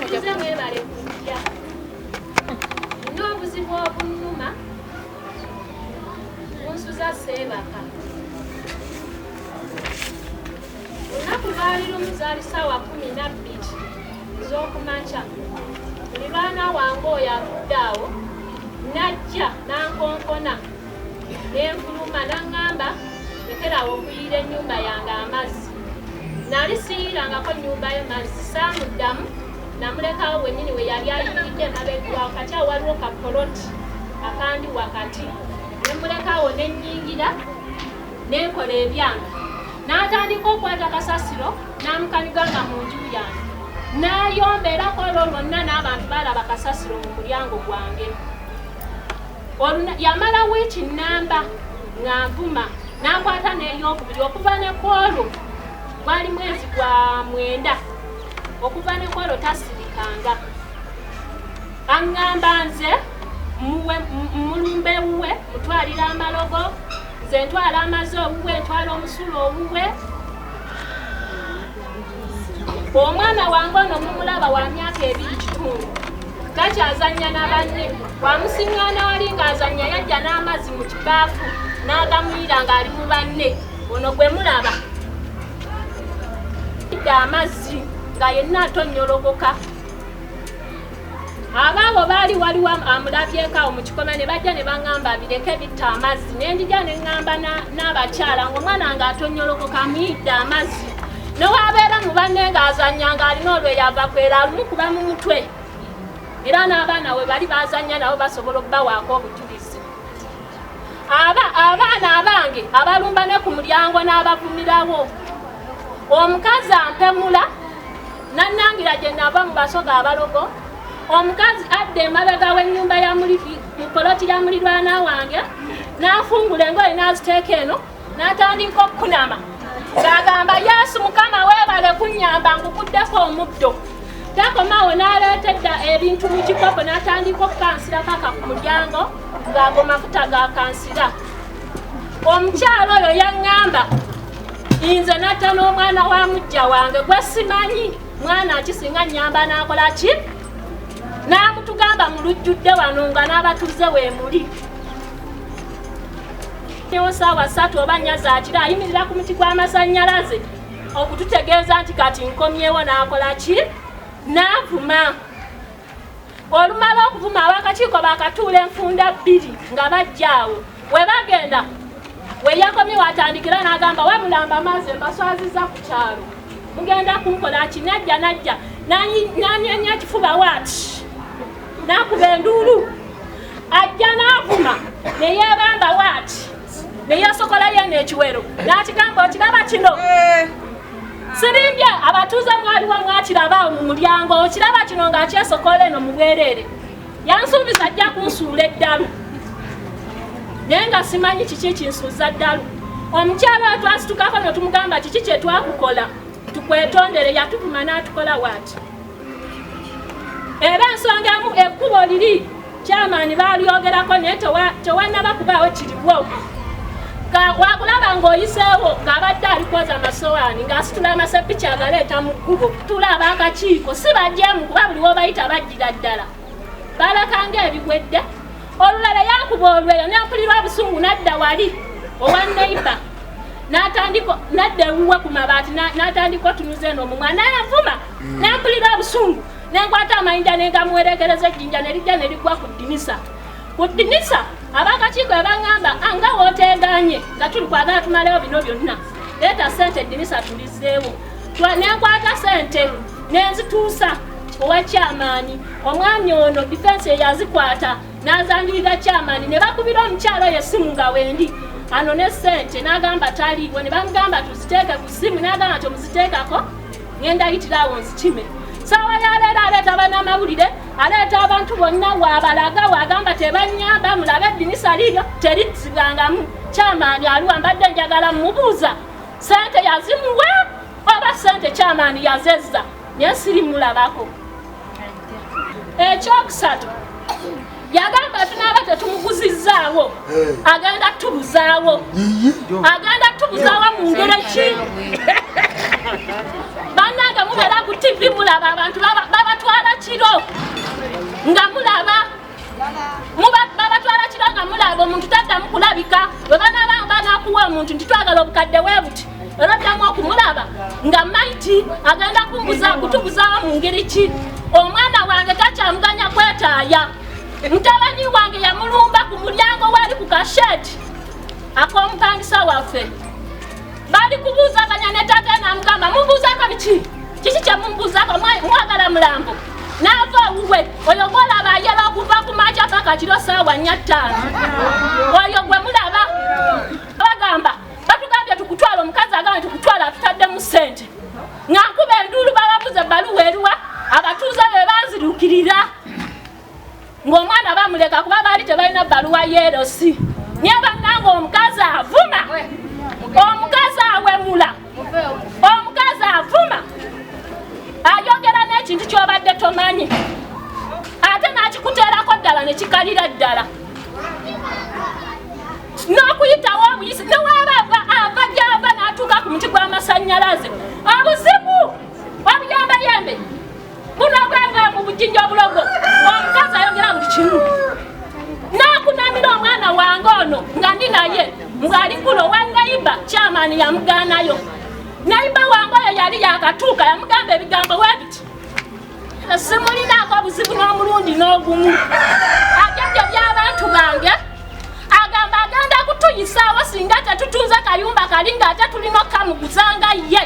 Abatuuze mwebale kujja. N'obuzibu obunnuma bunsuza Seebaka. Olunaku lwali lumu zaali ssaawa 12 ez'okumakya. Buli baana wange oyo avudde awo najja nankonkona n'enfuluma n'aŋŋamba lekerawo okuyiira ennyumba yange amazzi. Nali siyirangako nnyumba yo mazzi saamuddamu namulekawo wennyini we yali ayiridde emabega wakati awo waliwo kapoloti akandi wakati. Ne mulekawo ne nnyingira n'enkola ebyange. N'atandika okwata kasasiro n'amukaniganga mu nju yange. N'ayomberako olwo lwonna n'abantu baalaba kasasiro mu mulyango gwange. Yamala wiiki nnamba ng'anvuma n'akwata n'ey'okubiri okuva ne kwolwo gwali mwezi gwa 9 okuva ne kwolwo tasirikanga. Aŋŋamba nze mulumbe wuwe mutwalira amalogo nze ntwala amaze owuwe ntwala omusulo owuwe. Omwana wange ono mumulaba wa myaka 2.5 takyazannya na banne. Wamusiŋŋaana wali ng'azannya yajja n'amazzi mu kibaafu n'agamuyira ng'ali mu banne. Ono gwe mulaba amazzi nga yenna atonnyologoka. Abaabo baali waliwo amulabyeko mu kikoma ne bajja ne baŋŋamba bireke bitta amazzi. Ne njija ne ŋŋamba n'abakyala ng'omwana ng'atonnyologoka amuyidde amazzi. Newabeera mu banne ng'azannya ng'alina olweyo ava kwera alumukuba mu mutwe. Era n'abaana we bali bazannya nabo basobola okubawaako obujulizi. Abaana abange abalumba ne ku mulyango n'abavumirawo. Omukazi ampemula nannangira gye nava mu basoga abalogo. Omukazi adda emabega w'ennyumba ya mu poloti ya mulirwana wange n'afungula engoye n'aziteeka eno n'atandika okukunama ng'agamba Yesu Mukama weebale kunnyamba ngukuddeko omuddo. Takomawo n'aleeta edda ebintu mu kikopo n'atandika okukansira paka ku mulyango ng'ago mafuta gakansira. Omukyalo oyo yaŋŋamba nze natta n'omwana wa mujja wange gwe simanyi mwana akisinga nnyamba n'akola ki? N'amutugamba mu lujjudde wano nga n'abatuuze weemuli. Newo ssaawa 3 oba 4 zaakiro ayimirira ku muti gw'amasannyalaze okututegeeza nti kati nkomyewo n'akola ki? N'avuma. Olumala okuvuma ab'akakiiko baakatuula enfunda 2 nga bajja awo. We bagenda we yakomye watandikira n'agamba wabulamba amazzi mbaswaziza ku kyalo. Mugenda kunkola ki? Najja n'anyenya ekifuba waati. N'akuba enduulu. Ajja n'avuma ne yeebamba waati. Ne yeesokola yenna ekiwero. N'akigamba okiraba kino? Sirimbye abatuuze mwaliwo mwakiraba mu mulyango okiraba kino ng'akyesokola eno mu bwereere. Yansuubiza ajja kunsuula eddalu. Naye nga simanyi kiki kinsuuza ddalu. Omukyala oyo twasitukako ne tumugamba kiki kye twakukola tukwetondere yatuvuma n'atukola waati. Era ensonga emu ekkubo liri kyamaani baalyogerako naye tewannaba kubaawo kiriwo. Wakulaba ng'oyiseewo ng'abadde alikwoza amasowaani ng'asitula amasepiki agaleeta mu kkubo. Tulaba akakiiko si bajeemu kuba buli w'obayita bajjira ddala. Balakanga ebigwedde. Olulala yakuba olweyo n'empulirwa busungu n'adda wali owa neiba. N'adda ewuwe ku mabaati n'atandika otunuza eno omumwa n'envuma n'empulirwa busungu. N'enkwata amayinja n'engamuwerekereza ejjinja ne lijja ne ligwa ku ddinisa. Ku ddinisa ab'akakiiko baŋŋamba nga wooteeganye nga tuli kwagala tumalewo bino byonna. Leeta ssente eddinisa tulizeewo. N'enkwata ssente n'enzituusa owa kyamaani. Omwami ono difensi eyazikwata n'azangirira kyamaani ne bakubira omukyalo oyo essimu nga wendi. Ano ne ssente n'agamba taliibwo ne bamugamba tuziteeke ku ssimu n'agamba nti omuziteekako ngenda yitirawo nzikime. Saawa ya leero aleeta bannamawulire aleeta abantu bonna waabalaga waagamba tebannyamba mulabe eddinisa liryo terizzibangamu. Kyamaani aliwa mbadde njagala mmubuuza ssente yazimuwa oba ssente kyamaani yazezza naye sirimulabako. Ekyokusatu yagamba tunaaba tetumuguzizaawo agenda tubuzaawo. Agenda tubuzaawo mu ngeri ki? Bannange mubeera ku TV mulaba abantu babatwala nga mulaba babatwala kiranga mulaba omuntu taddamu kulabika bwe banakuwa omuntu nti twagala obukadde weebuti olwaddamu okumulaba nga maiti agenda kutubuzaawo mu ngeri ki omwana wange takyamuganya kwetaaya mutabani wange yamulumba ku mulyango wali ku kasheeti ak'omupangisa waffe bali kubuuzaganya ne taata namugamba mubuuzako biki kiki kyemumubuuzako mwagala mulambo n'ava owuwe oyo gwolaba ayera okuva ku makya paka kiro saawa 4:05 oyo gwe mulaba bagamba batugambye tukutwala omukazi agambye tukutwala atutaddemu ssente nga nkuba enduulu bababuze ebbaluwa eruwa abatuuze be banzirukirira ng'omwana bamuleka kuba baali tebalina bbaluwa yeerosi naye bannanga omukazi avuma omukazi awemula omukazi avuma ayogera n'ekintu ky'obadde tomanyi ate n'akikuteerako ddala ne kikalira ddala n'okuyitawo obuyisi newaaba ava gy'ava n'atuuka ku muti gw'amasannyalaze obuzibu obuyembayembe buno bwenge mu bujinja obulogo omukazi ayogera buli kimu n'akunamira omwana wange ono nga ndi naye ng'ali kulo wa nayiba kyamaani yamugaanayo nayiba wange oyo yali yakatuuka yamugamba ebigambo weebiti simulinaako obuzibu n'omulundi n'ogumu agende by'abantu bange agamba agenda kutuyisaawo singa tetutunze kayumba kali ng'ate tulina okkamuguzanga ye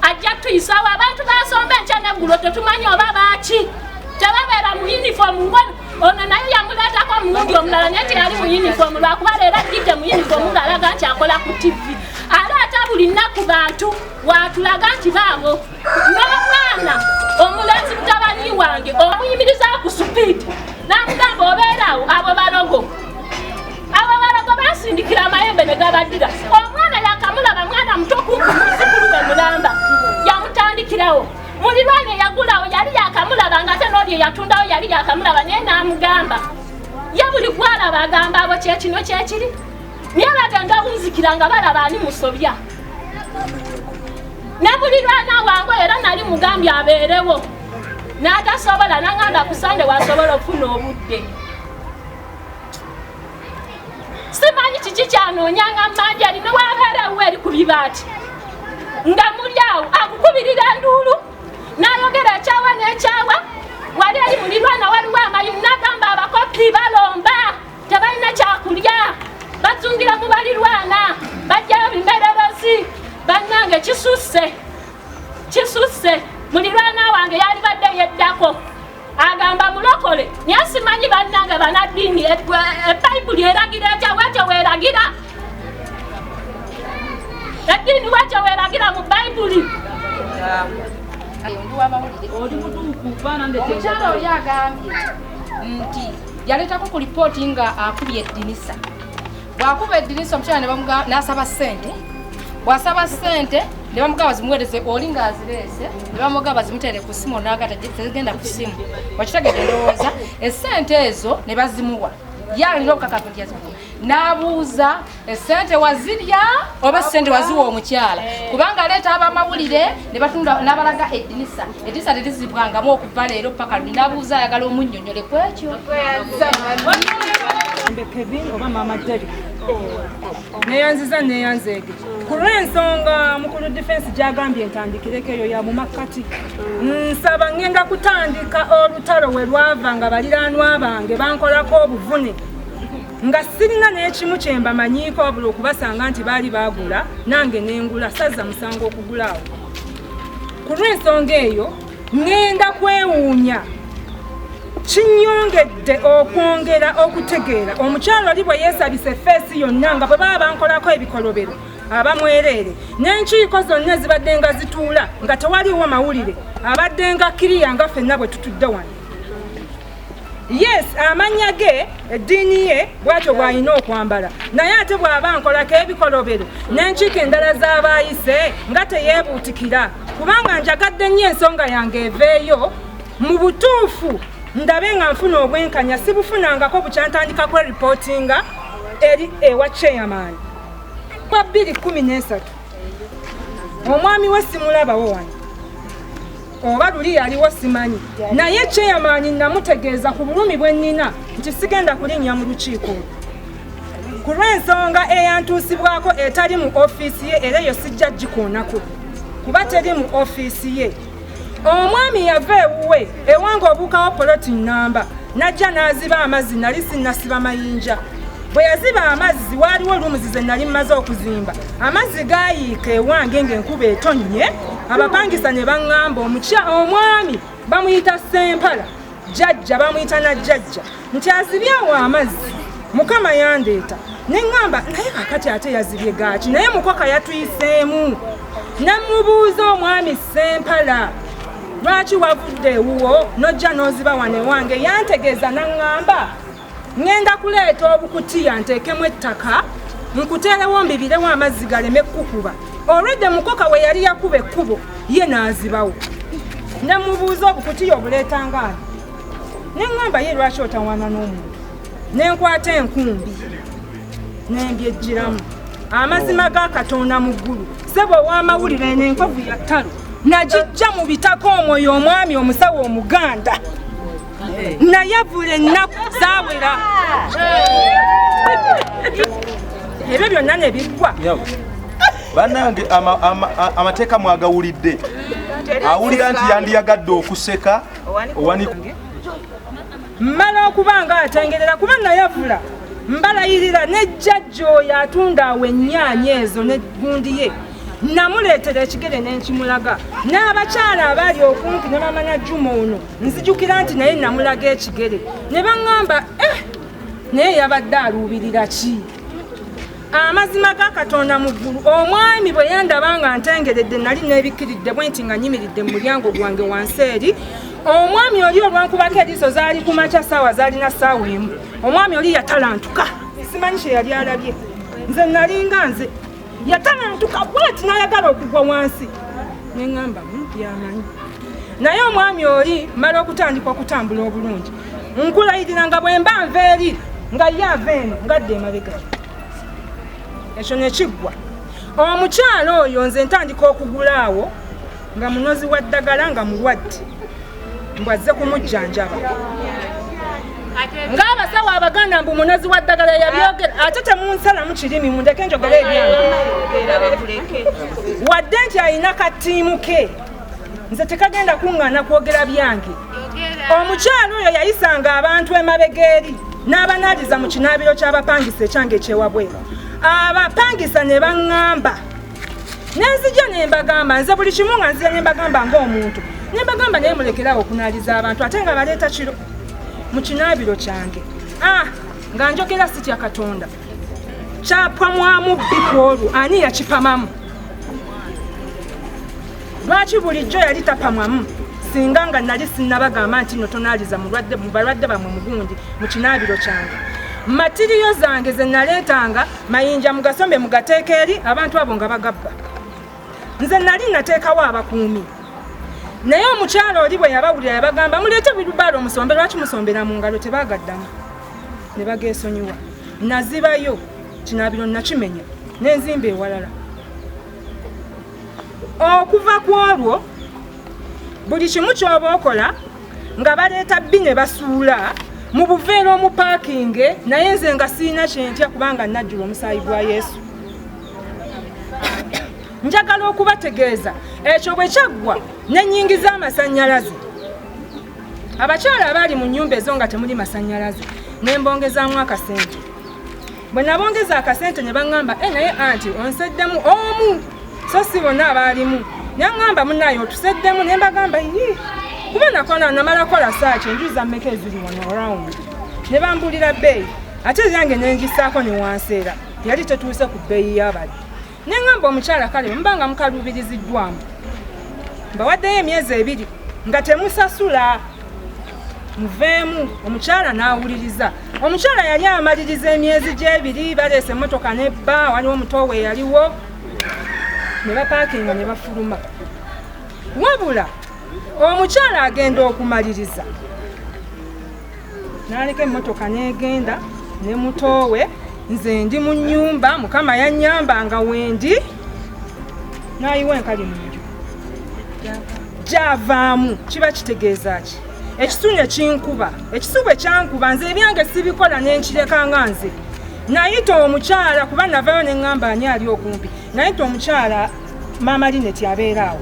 ajja kutuyisaawo abantu basomba enkya n'eggulo tetumanyi oba baaki tebabeera mu yunifoomu ngono ono naye yamuleetako omulundi omulala naye teyali mu yunifoomu lwakuba leero agidde mu yunifoomu ng'alaga nti akola ku tivi aleeta buli nnaku bantu watulaga nti baabo n'omwana omulenzi mutabani wange omuyimirizawo ku supiidi n'amugamba obeeraawo abo balogo basindikira amayembe ne gabaddira omwana yakamulaba mwana muto kumpi muzukulu we mulamba yamutandikirawo mulirwane yagulawo yali yakamulaba nga ate n'olyo yatundawo yali yakamulaba naye n'amugamba ye buli gwalaba agamba abo kyekino kyekiri naye bagenda obunzikira nga balaba ani musobya ne mulirwana wange era nali mugambye abeerewo n'atasobola n'angamba ku sande wasobola okufuna obudde simanyi kiki kyanoonyanga mmanja lino waabeerewo eri ku bibaati nga muli awo akukubirira enduulu n'ayogera ekyawa n'ekyawa wali eri mulirwana waliwo amayimu n'agamba abakopi balomba tebalina kyakulya bazungira mu balirwana bajjayo bimererezi bannange kisusse mulirwana wange yali badde yeddako agamba mulokole naye simanyi bannange banaddiini ebayibuli eragira etya wetyo weeragira eddiini wetyo weeragira mu bayibuli omukyala oli agambye nti yaleetako ku lipooti nga akubye eddinisa bw'akuba eddinisa omukyala n'asaba ssente bw'asaba ssente ne bamugamba bazimuweereze oli ng'azireese ne bamugamba bazimutere ku ssimu n'agata tezigenda ku ssimu wakitegedde ndowooza essente ezo ne bazimuwa ye alina okukakaza nti yazimuwa n'abuuza essente wazirya oba essente waziwa omukyala kubanga aleeta abamawulire ne batunda n'abalaga eddinisa terizibwangamu okuva leero paka luli n'abuuza ayagala omunnyonnyole ku ekyo oba mama Jerry neyanzeege ku lw'ensonga mukulu defense gyagambye entandikireko eyo ya mumakkati nsaba ngenda kutandika olutalo we lwava nga baliraanwa bange bankolako obuvune nga sirina n'ekimu kye mbamanyiiko wabula okubasanga nti baali baagula nange nengula sazza musango okugulaawo ku lw'ensonga eyo ngenda kwewuunya kinyongedde okwongera okutegeera omukyalo oli bwe yeesabise feesi yonna nga bwe baba bankolako ebikolobero abamwereere n'enkiiko zonna zibadde nga zituula nga tewaliwo mawulire abadde nga kiriya nga ffenna bwe tutudde wano yes amannya ge eddiini ye bw'atyo bw'alina okwambala naye ate bw'aba nkolako ebikolobero n'enkiiko endala z'abaayise nga teyeebuutikira kubanga njagadde nnyo ensonga yange eveeyo mu butuufu ndabe nga nfuna obwenkanya sibufunangako bukyantandika kwe ripootinga eri ewa chairman kwa 2013 omwami we simulabawo wano oba luli yaliwo simanyi naye chairman namutegeeza ku bulumi bwe nnina nti sigenda kulinnya mu lukiiko ku lw'ensonga eyantuusibwako etali mu ofiisi ye era eyo sijja gikoonako kuba teri mu ofiisi ye. Omwami yava ewuwe ewange obuukawo poloti nnamba najja n'aziba amazzi nali sinnasiba mayinja. Bwe yaziba amazzi waaliwo olumuzi ze nali mmaze okuzimba amazzi gaayiika ewange ng'enkuba etonnye abapangisa ne baŋŋamba omwami bamuyita Sempala jjajja bamuyita na jjajja nti azibye awo amazzi mukama yandeeta ne ŋŋamba naye kakati ate yazibye gaaki naye mukoka yatuyiseemu namubuuza omwami Sempala lwaki wavudde ewuwo nojja n'oziba wane wange yantegeeza naŋŋamba ngenda kuleeta obukutiya nteekemu ettaka nkuteerewo mbibirewo amazzi galeme kukuba olwedde mukoka we yali yakuba ekkubo ye n'azibawo ne mubuuza obukutiya obuleetangaani ne ŋŋamba ye lwaki otawaana n'omuntu ne nkwata enkumbi nembyejjiramu amazima ga Katonda mu ggulu ssebo ow'amawulire n'enkovu ya ttalo nagijja mu bitako omwoyo omwami omusawo omuganda nayavula ennaku zaawera ebyo byonna ne biggwa. Bannange amateeka mwagawulidde awulira nti yandiyagadde okuseka mmala okuba nga atengerera kuba nayavula mbalayirira ne jjajja oyo atunda awo ennyaanya ezo ne gundi ye namuleetera ekigere n'enkimulaga n'abakyala abaali okumpi ne bamanya Juma ono nzijukira nti naye namulaga ekigere ne baŋŋamba naye yabadde aluubirira ki amazima ga Katonda mu ggulu. Omwami bwe yandaba nga ntengeredde nali neebikkiridde bwe nti nga nyimiridde mu mulyango gwange wansi eri omwami oli olwankubako eriiso zaali ku makya ssaawa zaalina ssaawa emu omwami oli yatalantuka simanyi kye yali alabye nze nalinga nze yatalantuka bwati n'ayagala okugwa wansi ne ŋŋamba byamanyi naye omwami oli mala okutandika okutambula obulungi nkulayirira nga bwe mba nva eri nga ye ava eno ngadde emabega ekyo ne kiggwa. Omukyala oyo nze ntandika okugula awo nga munozi wa ddagala nga mulwadde mbwazze kumujjanjaba ng'abasawo abaganda mbu munozi wa ddagala yabyogera ate temunsalamu kirimi mundeke njogera ebyange wadde nti alina katiimu ke nze tekagenda kuŋŋaana kwogera byange. Omukyala oyo yayisanga abantu emabega eri n'abanaaliza mu kinaabiro ky'abapangisa ekyange ekyewabweru abapangisa ne baŋŋamba nenzija ne mbagamba nze buli kimu nga nzira ne mbagamba ng'omuntu ne mbagamba naye mulekerawo okunaaliza abantu ate nga baleeta kiro mu kinaabiro kyange nga njogera sitya Katonda kyapamwamu bbiku olwo ani yakipamamu lwaki bulijjo yali tapamwamu singa nga nali sinnabagamba nti no tonaaliza mu balwadde bammwe mugundi mu kinaabiro kyange. Matiriyo zange ze naleetanga mayinja mugasombe mugateeka eri abantu abo nga bagabba nze nali nateekawo abakuumi naye omukyala oli bwe yabawulira yabagamba muleete birubaalo omusombe lwaki musombera mu ngalo tebagaddamu ne bageesonyiwa nazibayo kinaabiro nakimenya n'enzimba ewalala. Okuva ku olwo buli kimu ky'oba okola nga baleeta bbi ne basuula mu buveera omu paakinge naye nze nga siina kyentya kubanga najjula omusaayi gwa Yesu. Njagala okubategeeza ekyo bwe kyaggwa n'ennyingiza amasannyalaze abakyala abaali mu nnyumba ezo nga temuli masannyalaze ne mbongezaamu akasente. Bwe nabongeza akasente ne baŋŋamba naye anti onseddemu omu so si bonna abaalimu ne ŋŋamba munnaaye otuseddemu ne mbagamba kuba nakola namala kola saaki enjuza mmeka eziri wano around ne bambulira bbeeyi ate yange nengisaako ne wanseera yali tetuuse ku bbeeyi y'abali ne ŋŋamba omukyala kale mubanga mukaluubiriziddwamu mbawaddeyo emyezi 2 nga temusasula muveemu. Omukyala n'awuliriza. Omukyala yali amaliriza emyezi gye 2 baleese emmotoka nebba waliwo omutoowe yaliwo ne bapaakinga ne bafuluma wabula omukyala agenda okumaliriza n'aleka emmotoka n'egenda ne mutoowe nze ndi mu nnyumba mukama yannyamba nga wendi n'ayiwa enkali mu nju gyavaamu kiba kitegeeza ki ekisune kinkuba ekisubwe kyankuba nze ebyange sibikola nenkireka nga nze nayita omukyala kuba navayo neŋŋamba ani ali okumpi nayita omukyala maama Linet abeera awo